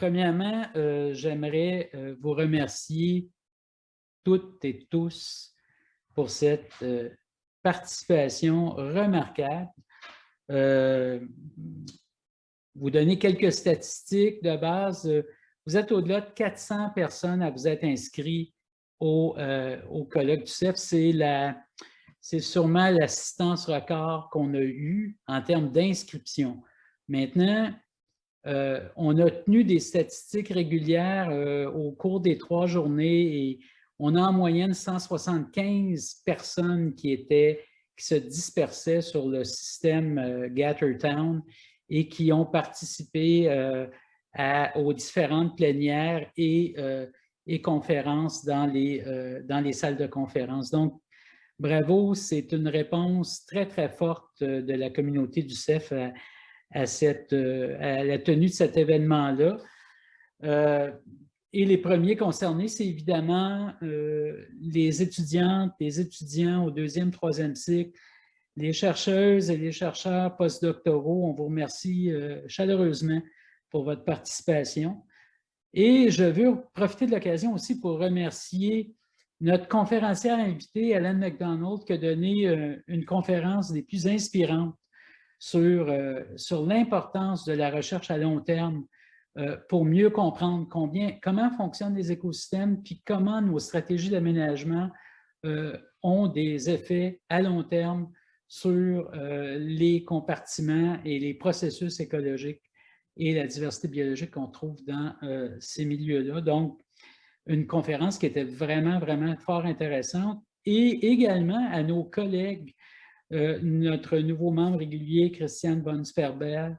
Premièrement, j'aimerais vous remercier toutes et tous pour cette participation remarquable. Vous donner quelques statistiques de base. Vous êtes au-delà de 400 personnes à vous être inscrits au colloque du CEF. C'est sûrement l'assistance record qu'on a eue en termes d'inscription. Maintenant, on a tenu des statistiques régulières au cours des 3 journées et on a en moyenne 175 personnes qui se dispersaient sur le système Gathertown et qui ont participé aux différentes plénières et conférences dans les salles de conférence. Donc, bravo, c'est une réponse très, très forte de la communauté du CEF à la tenue de cet événement-là. Et les premiers concernés, c'est évidemment les étudiantes, les étudiants au 2e, 3e cycle, les chercheuses et les chercheurs postdoctoraux. On vous remercie chaleureusement pour votre participation. Et je veux profiter de l'occasion aussi pour remercier notre conférencière invitée, Hélène McDonald, qui a donné une conférence des plus inspirantes sur l'importance de la recherche à long terme pour mieux comprendre comment fonctionnent les écosystèmes, puis comment nos stratégies d'aménagement ont des effets à long terme sur les compartiments et les processus écologiques et la diversité biologique qu'on trouve dans ces milieux-là. Donc, une conférence qui était vraiment, vraiment fort intéressante. Et également à nos collègues, notre nouveau membre régulier, Christiane Bonsperber,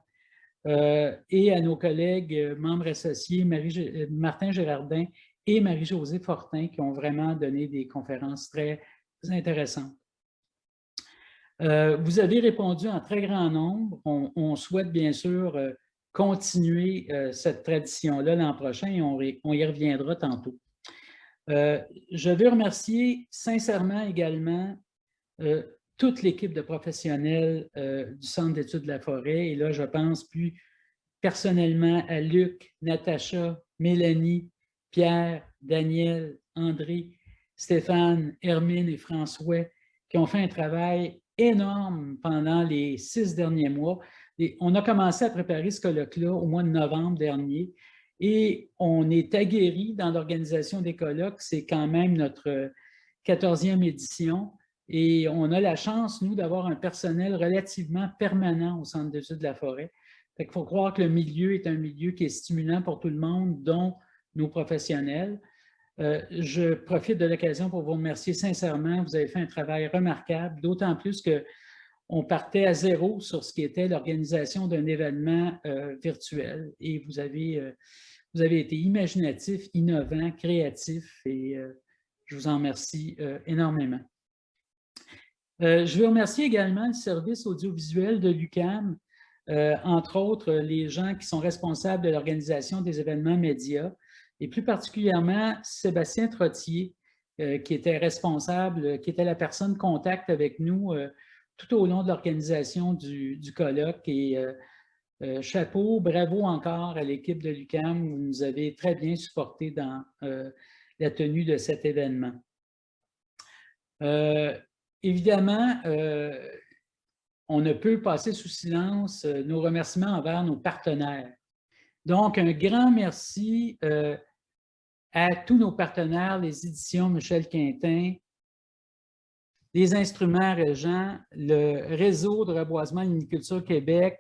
et à nos collègues membres associés, Martin Gérardin et Marie-Josée Fortin, qui ont vraiment donné des conférences très intéressantes. Vous avez répondu en très grand nombre. On souhaite bien sûr continuer cette tradition-là l'an prochain et on y reviendra tantôt. Je veux remercier sincèrement également toute l'équipe de professionnels du Centre d'études de la forêt. Et là, je pense plus personnellement à Luc, Natacha, Mélanie, Pierre, Daniel, André, Stéphane, Hermine et François, qui ont fait un travail énorme pendant les 6 derniers mois. Et on a commencé à préparer ce colloque-là au mois de novembre dernier et on est aguerri dans l'organisation des colloques. C'est quand même notre 14e édition. Et on a la chance, nous, d'avoir un personnel relativement permanent au Centre d'études de la forêt. Il faut croire que le milieu est un milieu qui est stimulant pour tout le monde, dont nos professionnels. Je profite de l'occasion pour vous remercier sincèrement. Vous avez fait un travail remarquable, d'autant plus qu'on partait à zéro sur ce qui était l'organisation d'un événement virtuel. Et vous avez été imaginatif, innovant, créatif, et je vous en remercie énormément. Je veux remercier également le service audiovisuel de l'UQAM, entre autres les gens qui sont responsables de l'organisation des événements médias, et plus particulièrement Sébastien Trottier, qui était responsable, qui était la personne contact avec nous tout au long de l'organisation du colloque. Et chapeau, bravo encore à l'équipe de l'UQAM, vous nous avez très bien supportés dans la tenue de cet événement. Évidemment, on ne peut passer sous silence nos remerciements envers nos partenaires. Donc, un grand merci à tous nos partenaires, les éditions Michel Quintin, les instruments Régent, le réseau de reboisement et d'huminiculture Québec,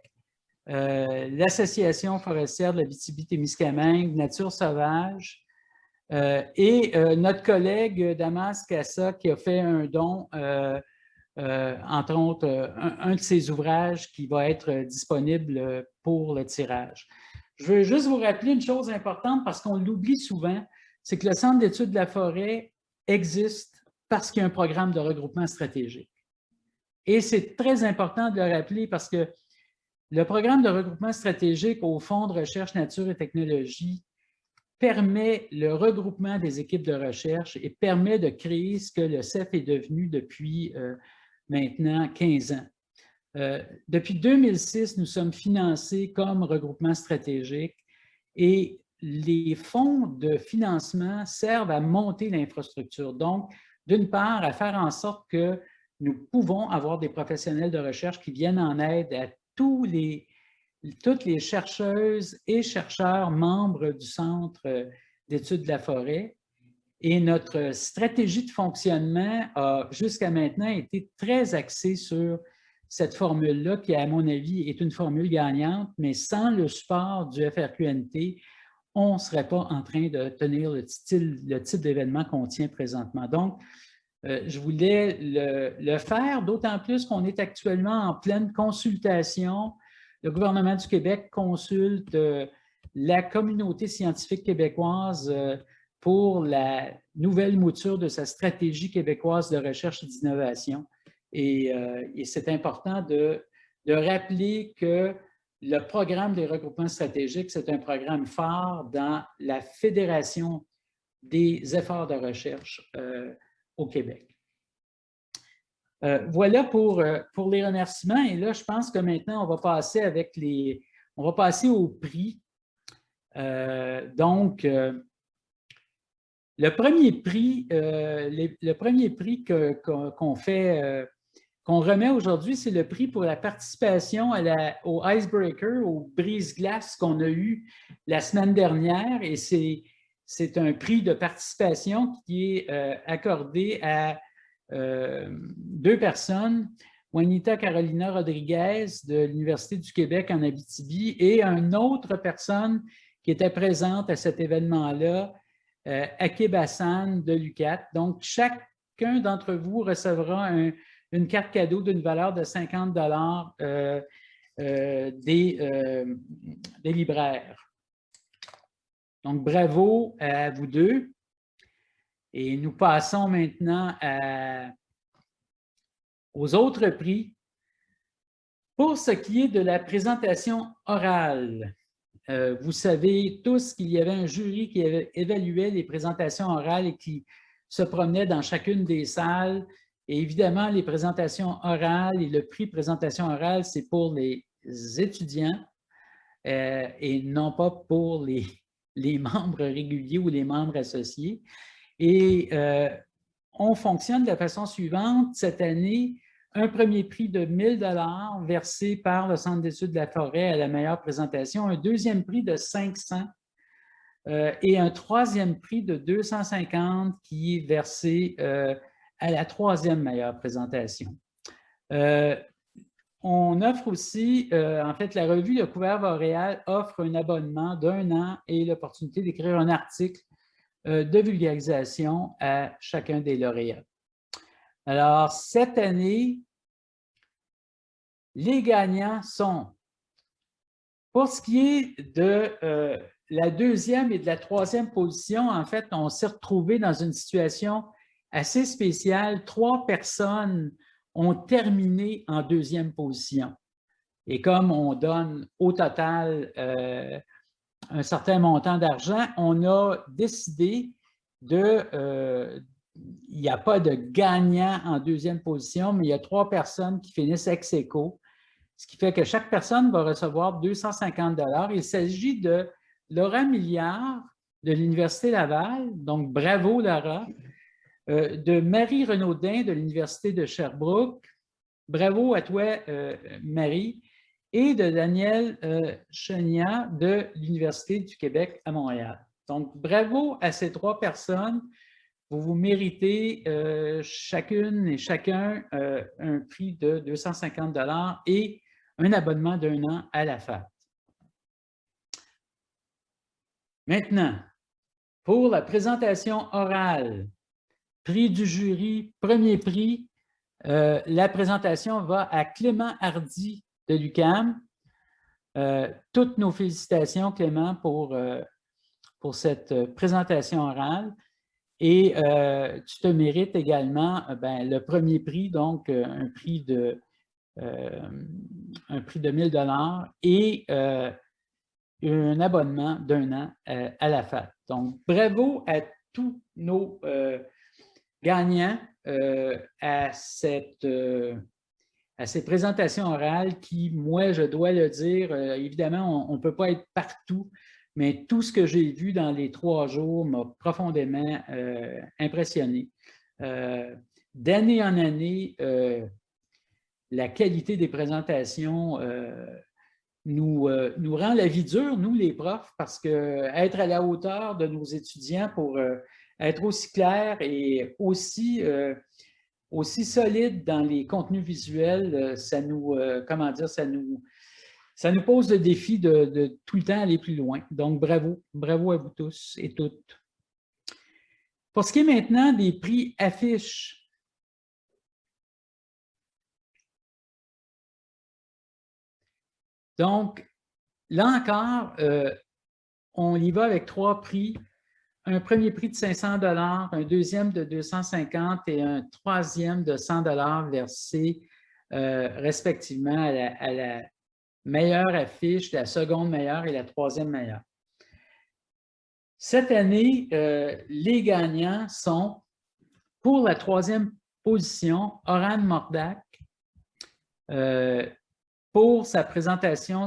l'Association forestière de la Abitibi-Témiscamingue, Nature sauvage, et notre collègue Damas Cassa qui a fait un don, entre autres, un de ses ouvrages qui va être disponible pour le tirage. Je veux juste vous rappeler une chose importante parce qu'on l'oublie souvent, c'est que le Centre d'études de la forêt existe parce qu'il y a un programme de regroupement stratégique. Et c'est très important de le rappeler parce que le programme de regroupement stratégique au Fonds de recherche nature et technologie permet le regroupement des équipes de recherche et permet de créer ce que le CEF est devenu depuis maintenant 15 ans. Depuis 2006, nous sommes financés comme regroupement stratégique et les fonds de financement servent à monter l'infrastructure. Donc, d'une part, à faire en sorte que nous pouvons avoir des professionnels de recherche qui viennent en aide à toutes les chercheuses et chercheurs membres du Centre d'études de la forêt. Et notre stratégie de fonctionnement a jusqu'à maintenant été très axée sur cette formule-là, qui, à mon avis, est une formule gagnante, mais sans le support du FRQNT, on ne serait pas en train de tenir le type d'événement qu'on tient présentement. Donc, je voulais le faire, d'autant plus qu'on est actuellement en pleine consultation. Le gouvernement du Québec consulte la communauté scientifique québécoise pour la nouvelle mouture de sa stratégie québécoise de recherche et d'innovation. Et c'est important de rappeler que le programme des regroupements stratégiques, c'est un programme phare dans la fédération des efforts de recherche au Québec. Voilà pour les remerciements. Et là, je pense que maintenant, on va passer au prix. Donc, le premier prix qu'on remet aujourd'hui, c'est le prix pour la participation au Icebreaker, au brise-glace qu'on a eu la semaine dernière. Et c'est un prix de participation qui est accordé à 2 personnes, Juanita Carolina Rodriguez de l'Université du Québec en Abitibi et une autre personne qui était présente à cet événement-là, Akib Hassan de l'UQAT. Donc, chacun d'entre vous recevra une carte cadeau d'une valeur de 50 $ des libraires. Donc, bravo à vous deux. Et nous passons maintenant aux autres prix. Pour ce qui est de la présentation orale, vous savez tous qu'il y avait un jury qui évaluait les présentations orales et qui se promenait dans chacune des salles. Et évidemment, les présentations orales et le prix présentation orale, c'est pour les étudiants et non pas pour les membres réguliers ou les membres associés. Et on fonctionne de la façon suivante. Cette année, un premier prix de 1 000 $ versé par le Centre d'études de la forêt à la meilleure présentation, un deuxième prix de 500 et un troisième prix de 250 qui est versé à la troisième meilleure présentation. On offre aussi, en fait, la revue Le Couvert Boréal offre un abonnement d'1 an et l'opportunité d'écrire un article de vulgarisation à chacun des lauréats. Alors, cette année, les gagnants sont, pour ce qui est de la deuxième et de la troisième position, en fait, on s'est retrouvé dans une situation assez spéciale. 3 personnes ont terminé en deuxième position. Et comme on donne au total un certain montant d'argent, on a décidé il n'y a pas de gagnant en deuxième position, mais il y a 3 personnes qui finissent ex aequo, ce qui fait que chaque personne va recevoir 250 $. Il s'agit de Laura Milliard de l'Université Laval, donc bravo Laura, de Marie Renaudin de l'Université de Sherbrooke, bravo à toi Marie, et de Daniel Chenia de l'Université du Québec à Montréal. Donc, bravo à ces 3 personnes. Vous méritez chacune et chacun un prix de 250 $ et un abonnement d'1 an à la FAT. Maintenant, pour la présentation orale, prix du jury, premier prix, la présentation va à Clément Hardy de l'UQAM. Toutes nos félicitations, Clément, pour cette présentation orale. Et tu te mérites également le premier prix, donc un prix de 1 000 $ et un abonnement d'1 an à la FAT. Donc, bravo à tous nos gagnants à ces présentations orales qui, moi, je dois le dire, évidemment, on ne peut pas être partout mais tout ce que j'ai vu dans les 3 jours m'a profondément impressionné. D'année en année, la qualité des présentations nous rend la vie dure, nous les profs, parce qu'être à la hauteur de nos étudiants pour être aussi clair et aussi solide dans les contenus visuels, ça nous, comment dire, ça nous pose le défi de tout le temps aller plus loin. Donc, bravo, bravo à vous tous et toutes. Pour ce qui est maintenant des prix affiches, donc, là encore, on y va avec 3 prix. Un premier prix de 500 $, un deuxième de 250 et un troisième de 100 $ versés respectivement à la meilleure affiche, la seconde meilleure et la troisième meilleure. Cette année, les gagnants sont, pour la troisième position, Oran Mordak, pour sa présentation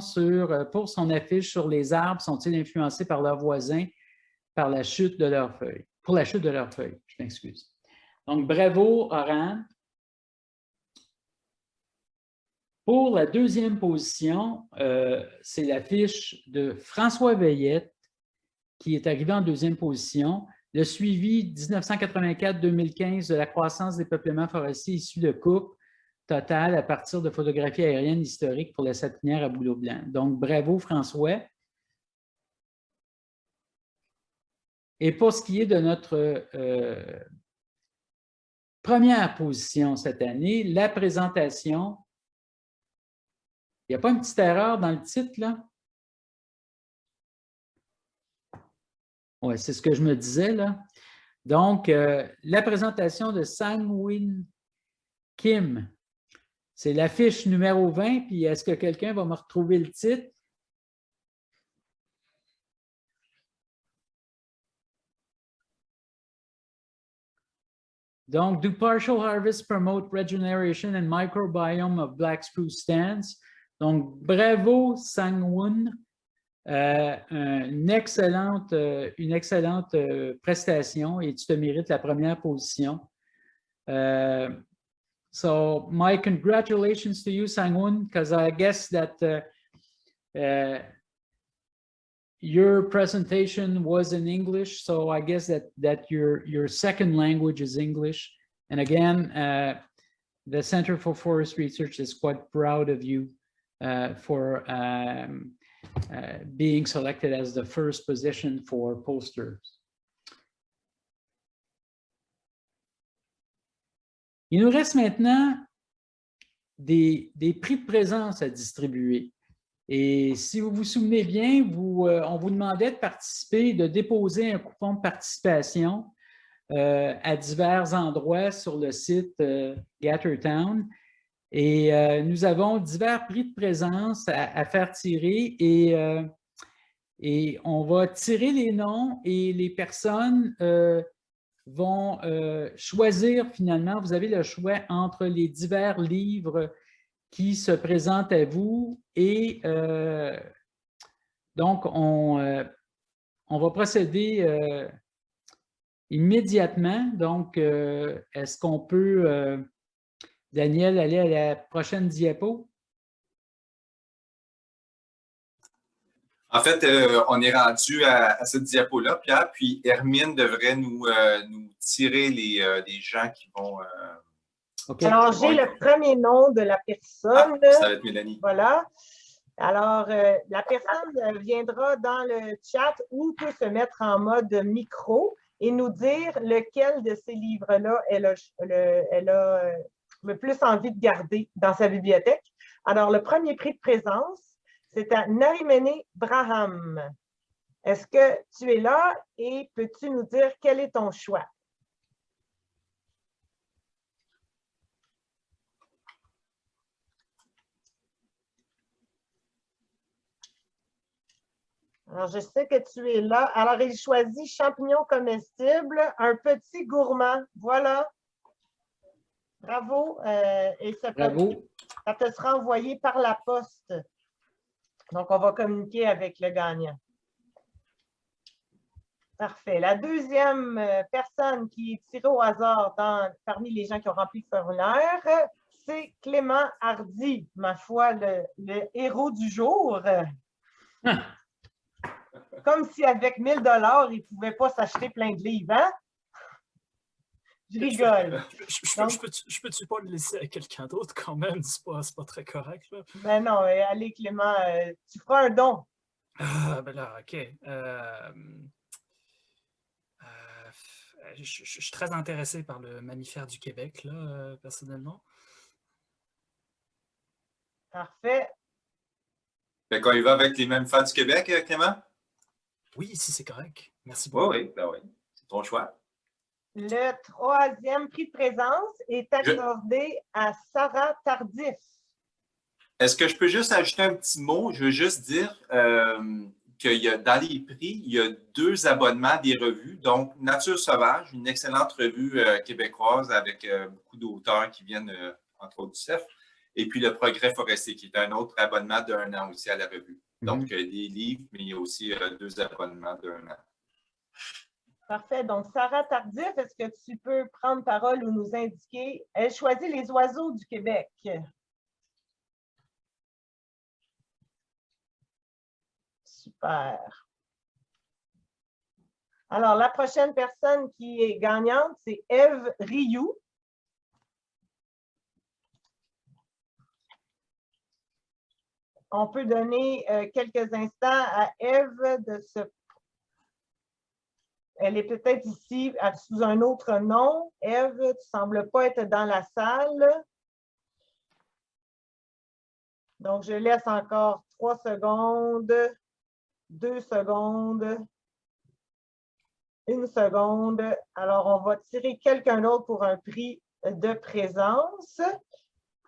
pour son affiche sur les arbres sont-ils influencés par leurs voisins par la chute de leurs feuilles, pour la chute de leurs feuilles, je m'excuse. Donc, bravo, Oran. Pour la deuxième position, c'est l'affiche de François Veillette qui est arrivé en deuxième position. Le suivi 1984-2015 de la croissance des peuplements forestiers issus de coupes totales à partir de photographies aériennes historiques pour la sapinière à bouleau blanc. Donc, bravo, François. Et pour ce qui est de notre première position cette année, la présentation, il n'y a pas une petite erreur dans le titre, là? Oui, c'est ce que je me disais, là. Donc, la présentation de Sang-Win Kim, c'est l'affiche numéro 20, puis est-ce que quelqu'un va me retrouver le titre? Donc, do partial harvest promote regeneration and microbiome of black spruce stands? Donc, bravo Sang-Won, une excellente prestation et tu te mérites la première position. So, my congratulations to you, Sang-Won, because I guess that your presentation was in English, so I guess that your second language is English. And again, the Center for Forest Research is quite proud of you for being selected as the first position for posters. Il nous reste maintenant des prix de présence à distribuer. Et si vous vous souvenez bien, on vous demandait de participer, de déposer un coupon de participation à divers endroits sur le site Gathertown. Et nous avons divers prix de présence à faire tirer et on va tirer les noms et les personnes vont choisir finalement, vous avez le choix entre les divers livres qui se présentent à vous et donc on va procéder immédiatement. Donc, est-ce qu'on peut, Daniel, aller à la prochaine diapo? En fait, on est rendu à cette diapo-là, Pierre, puis Hermine devrait nous tirer les gens qui vont... Okay. Alors, j'ai le premier nom de la personne. Ah, ça va être Mélanie. Voilà. Alors, la personne viendra dans le chat ou peut se mettre en mode micro et nous dire lequel de ces livres-là elle a le plus envie de garder dans sa bibliothèque. Alors, le premier prix de présence, c'est à Narimene Braham. Est-ce que tu es là et peux-tu nous dire quel est ton choix? Alors, je sais que tu es là. Alors, il choisit champignons comestibles, un petit gourmand. Voilà. Bravo. Et ça te sera envoyé par la poste. Donc, on va communiquer avec le gagnant. Parfait. La deuxième personne qui est tirée au hasard parmi les gens qui ont rempli le formulaire, c'est Clément Hardy, ma foi, le héros du jour. Comme si avec 1000 $, il ne pouvait pas s'acheter plein de livres, hein? Je rigole. Je peux-tu pas le laisser à quelqu'un d'autre quand même? C'est pas très correct, là. Ben non, allez Clément, tu feras un don. Ah, ben là, OK. Je suis très intéressé par le mammifère du Québec, là, personnellement. Parfait. Fait qu'on y va avec les mammifères du Québec, Clément? Oui, si c'est correct. Merci beaucoup. Oui, ben oui. C'est ton choix. Le troisième prix de présence est accordé à Sarah Tardif. Est-ce que je peux juste ajouter un petit mot? Je veux juste dire qu'il y a dans les prix, il y a 2 abonnements des revues. Donc, Nature sauvage, une excellente revue québécoise avec beaucoup d'auteurs qui viennent, entre autres, du CEF. Et puis, Le Progrès forestier, qui est un autre abonnement d'1 an aussi à la revue. Donc, des livres, mais il y a aussi 2 abonnements d'1 an. Parfait. Donc, Sarah Tardif, est-ce que tu peux prendre parole ou nous indiquer? Elle choisit les oiseaux du Québec. Super. Alors, la prochaine personne qui est gagnante, c'est Ève Rioux. On peut donner quelques instants à Ève de se... Elle est peut-être ici sous un autre nom. Ève, tu ne sembles pas être dans la salle. Donc, je laisse encore 3 secondes, 2 secondes, 1 seconde. Alors, on va tirer quelqu'un d'autre pour un prix de présence.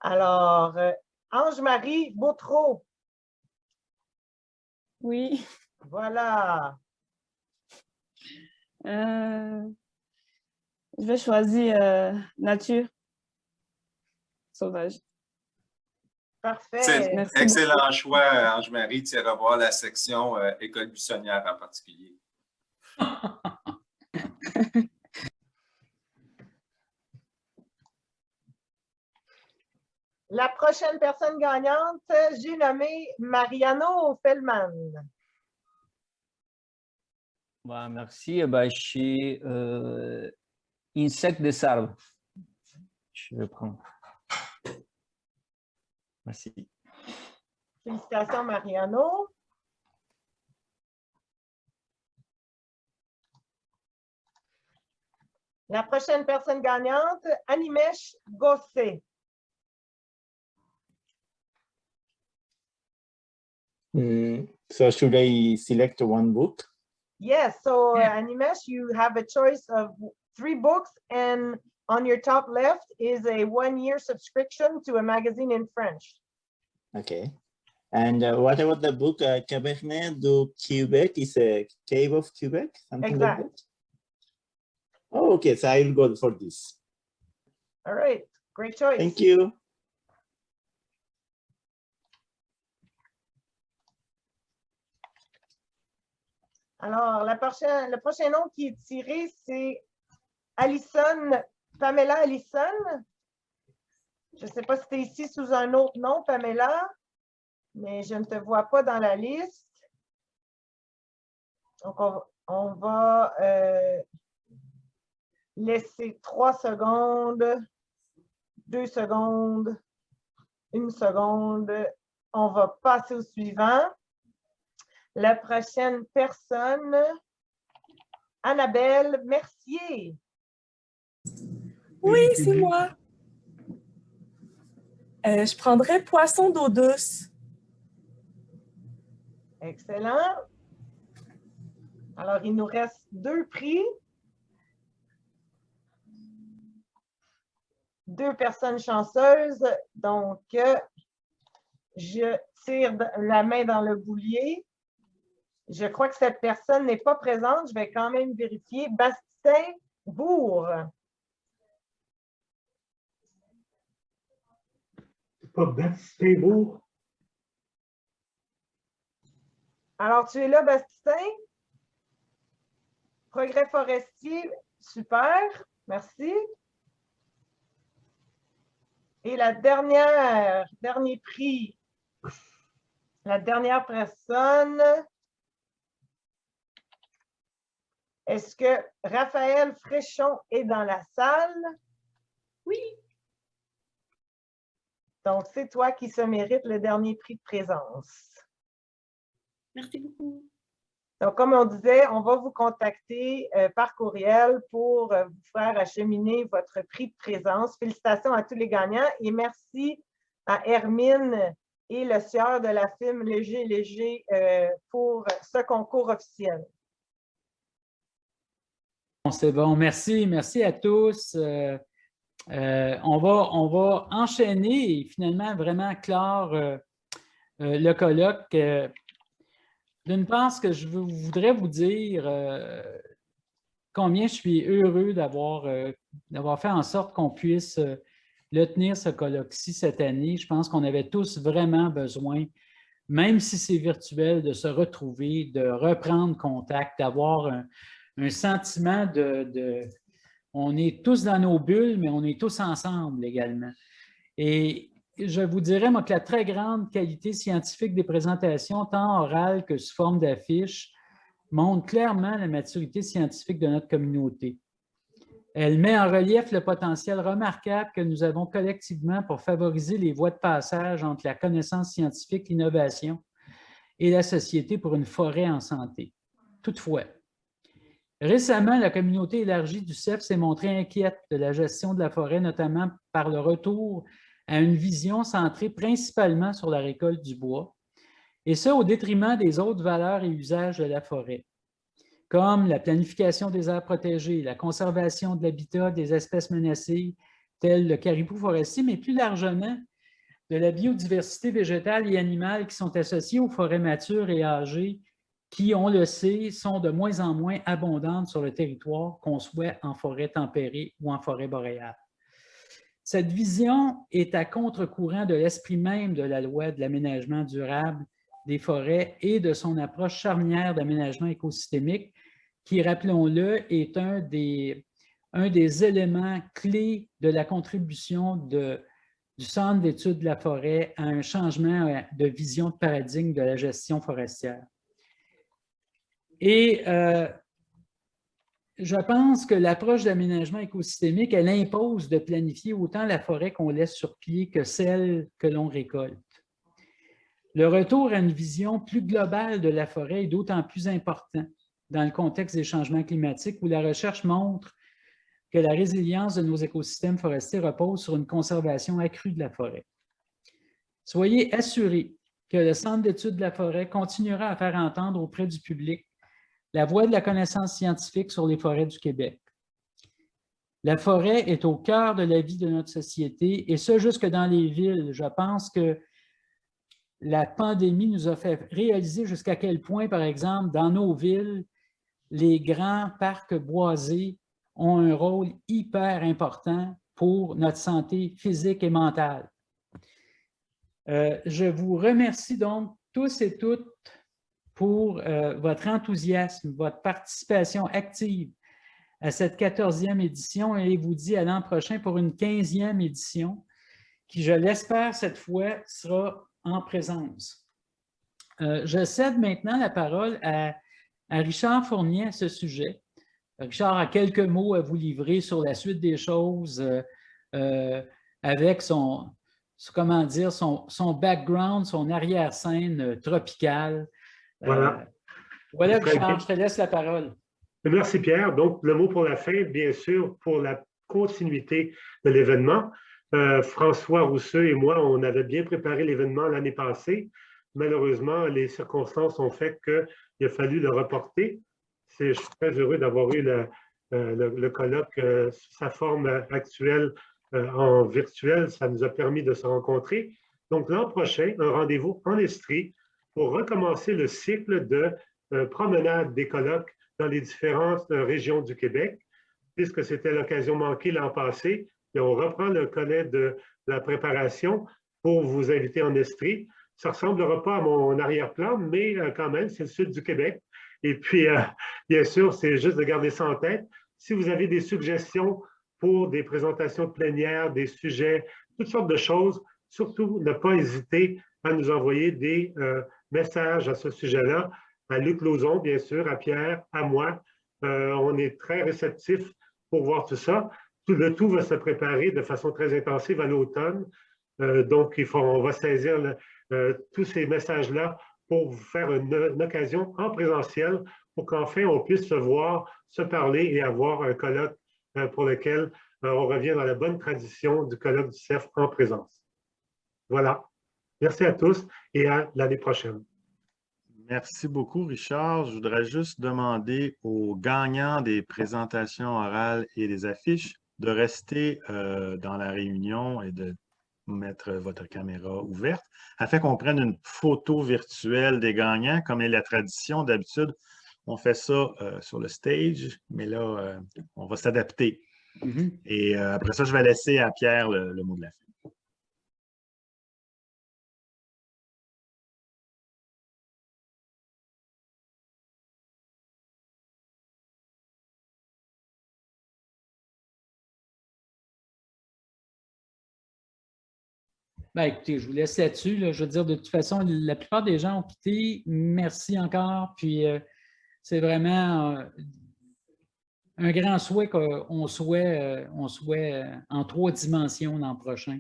Alors, Ange-Marie Boutreau. Oui. Voilà. Je vais choisir Nature sauvage. Parfait. C'est Merci excellent beaucoup. choix, Ange-Marie. Tu iras voir la section École buissonnière en particulier. La prochaine personne gagnante, j'ai nommé Mariano Fellman. Bah, merci. Bah, chez Insectes des arbres. Je vais prendre. Merci. Félicitations, Mariano. La prochaine personne gagnante, Animesh Gossé. So should I select one book? Yes, so Animesh, you have a choice of 3 books, and on your top left is a 1-year subscription to a magazine in French. Okay. And what about the book Cabernet du Québec? Is a Cave of Quebec, something like that? Oh, okay, so I will go for this. All right, great choice. Thank you. Alors, le prochain nom qui est tiré, c'est Pamela Allison. Je ne sais pas si tu es ici sous un autre nom, Pamela, mais je ne te vois pas dans la liste. Donc, on va laisser 3 secondes, 2 secondes, 1 seconde. On va passer au suivant. La prochaine personne, Annabelle Mercier. Oui, c'est moi. Je prendrais Poisson d'eau douce. Excellent. Alors, il nous reste 2 prix. 2 personnes chanceuses. Donc, je tire la main dans le boulier. Je crois que cette personne n'est pas présente. Je vais quand même vérifier. Bastien Bourg. C'est pas Bastien Bourg? Alors, tu es là, Bastien? Progrès forestier, super, merci. Et dernier prix, la dernière personne, est-ce que Raphaël Fréchon est dans la salle? Oui. Donc, c'est toi qui se mérite le dernier prix de présence. Merci beaucoup. Donc, comme on disait, on va vous contacter par courriel pour vous faire acheminer votre prix de présence. Félicitations à tous les gagnants et merci à Hermine et le sieur de la film Léger pour ce concours officiel. C'est bon, merci. Merci à tous. On va enchaîner et finalement vraiment clore le colloque. D'une part, ce que je voudrais vous dire, combien je suis heureux d'avoir fait en sorte qu'on puisse le tenir, ce colloque-ci, cette année. Je pense qu'on avait tous vraiment besoin, même si c'est virtuel, de se retrouver, de reprendre contact, d'avoir un sentiment on est tous dans nos bulles, mais on est tous ensemble également. Et je vous dirais, moi, que la très grande qualité scientifique des présentations, tant orales que sous forme d'affiches, montre clairement la maturité scientifique de notre communauté. Elle met en relief le potentiel remarquable que nous avons collectivement pour favoriser les voies de passage entre la connaissance scientifique, l'innovation et la société pour une forêt en santé. Toutefois, récemment, la communauté élargie du CEF s'est montrée inquiète de la gestion de la forêt, notamment par le retour à une vision centrée principalement sur la récolte du bois, et ce, au détriment des autres valeurs et usages de la forêt, comme la planification des aires protégées, la conservation de l'habitat des espèces menacées, telles le caribou forestier, mais plus largement de la biodiversité végétale et animale qui sont associées aux forêts matures et âgées, qui, on le sait, sont de moins en moins abondantes sur le territoire, qu'on soit en forêt tempérée ou en forêt boréale. Cette vision est à contre-courant de l'esprit même de la loi de l'aménagement durable des forêts et de son approche charnière d'aménagement écosystémique, qui, rappelons-le, est un des éléments clés de la contribution du Centre d'études de la forêt à un changement de vision de paradigme de la gestion forestière. Et je pense que l'approche d'aménagement écosystémique, elle impose de planifier autant la forêt qu'on laisse sur pied que celle que l'on récolte. Le retour à une vision plus globale de la forêt est d'autant plus important dans le contexte des changements climatiques où la recherche montre que la résilience de nos écosystèmes forestiers repose sur une conservation accrue de la forêt. Soyez assurés que le Centre d'études de la forêt continuera à faire entendre auprès du public la voix de la connaissance scientifique sur les forêts du Québec. La forêt est au cœur de la vie de notre société, et ce, jusque dans les villes. Je pense que la pandémie nous a fait réaliser jusqu'à quel point, par exemple, dans nos villes, les grands parcs boisés ont un rôle hyper important pour notre santé physique et mentale. Je vous remercie donc tous et toutes pour votre enthousiasme, votre participation active à cette 14e édition et vous dis à l'an prochain pour une 15e édition qui, je l'espère, cette fois, sera en présence. Je cède maintenant la parole à Richard Fournier à ce sujet. Richard a quelques mots à vous livrer sur la suite des choses avec son background, son arrière-scène tropicale. Voilà, Richard, je te laisse la parole. Merci Pierre. Donc, le mot pour la fin, bien sûr, pour la continuité de l'événement. François Rousseux et moi, on avait bien préparé l'événement l'année passée. Malheureusement, les circonstances ont fait qu'il a fallu le reporter. Je suis très heureux d'avoir eu le colloque sous sa forme actuelle en virtuel. Ça nous a permis de se rencontrer. Donc, l'an prochain, un rendez-vous en Estrie pour recommencer le cycle de promenade des colloques dans les différentes régions du Québec, puisque c'était l'occasion manquée l'an passé. Et on reprend le collet de la préparation pour vous inviter en Estrie. Ça ne ressemblera pas à mon arrière-plan, mais quand même, c'est le sud du Québec. Et puis, bien sûr, c'est juste de garder ça en tête. Si vous avez des suggestions pour des présentations de plénière, des sujets, toutes sortes de choses, surtout ne pas hésiter à nous envoyer des messages à ce sujet-là, à Luc Lauzon, bien sûr, à Pierre, à moi. On est très réceptifs pour voir tout ça. Le tout va se préparer de façon très intensive à l'automne. Donc, on va saisir tous ces messages-là pour vous faire une occasion en présentiel pour qu'enfin on puisse se voir, se parler et avoir un colloque pour lequel on revient dans la bonne tradition du colloque du CEF en présence. Voilà. Merci à tous et à l'année prochaine. Merci beaucoup, Richard. Je voudrais juste demander aux gagnants des présentations orales et des affiches de rester dans la réunion et de mettre votre caméra ouverte afin qu'on prenne une photo virtuelle des gagnants, comme est la tradition. D'habitude, on fait ça sur le stage, mais là, on va s'adapter. Et après ça, je vais laisser à Pierre le mot de la fin. Ben, écoutez, je vous laisse là-dessus. Là. Je veux dire, de toute façon, la plupart des gens ont quitté. Merci encore. Puis, c'est vraiment un grand souhait qu'on soit en 3 dimensions l'an prochain.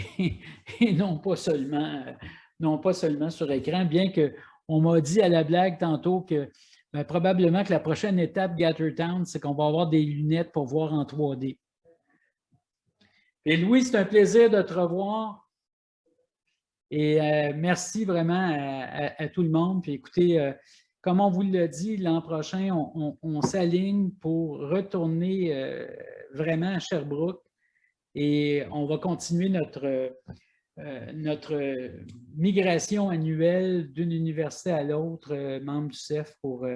Et non pas seulement sur écran, bien qu'on m'a dit à la blague tantôt que ben, probablement que la prochaine étape Gathertown, c'est qu'on va avoir des lunettes pour voir en 3D. Et Louis, c'est un plaisir de te revoir. Et merci vraiment à tout le monde. Puis écoutez, comme on vous l'a dit, l'an prochain, on s'aligne pour retourner vraiment à Sherbrooke et on va continuer notre migration annuelle d'une université à l'autre, membre du CEF, pour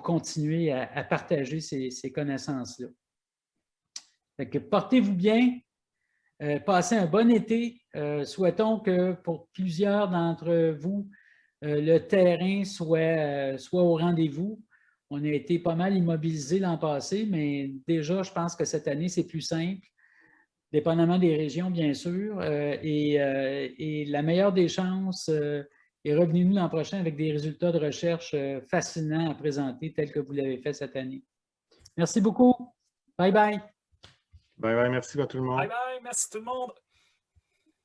continuer à partager ces connaissances-là. Portez-vous bien. Passez un bon été. Souhaitons que pour plusieurs d'entre vous, le terrain soit au rendez-vous. On a été pas mal immobilisés l'an passé, mais déjà, je pense que cette année, c'est plus simple, dépendamment des régions, bien sûr. Et la meilleure des chances est revenez-nous l'an prochain avec des résultats de recherche fascinants à présenter, tels que vous l'avez fait cette année. Merci beaucoup. Bye bye. Bye bye, merci à tout le monde. Bye bye, merci tout le monde.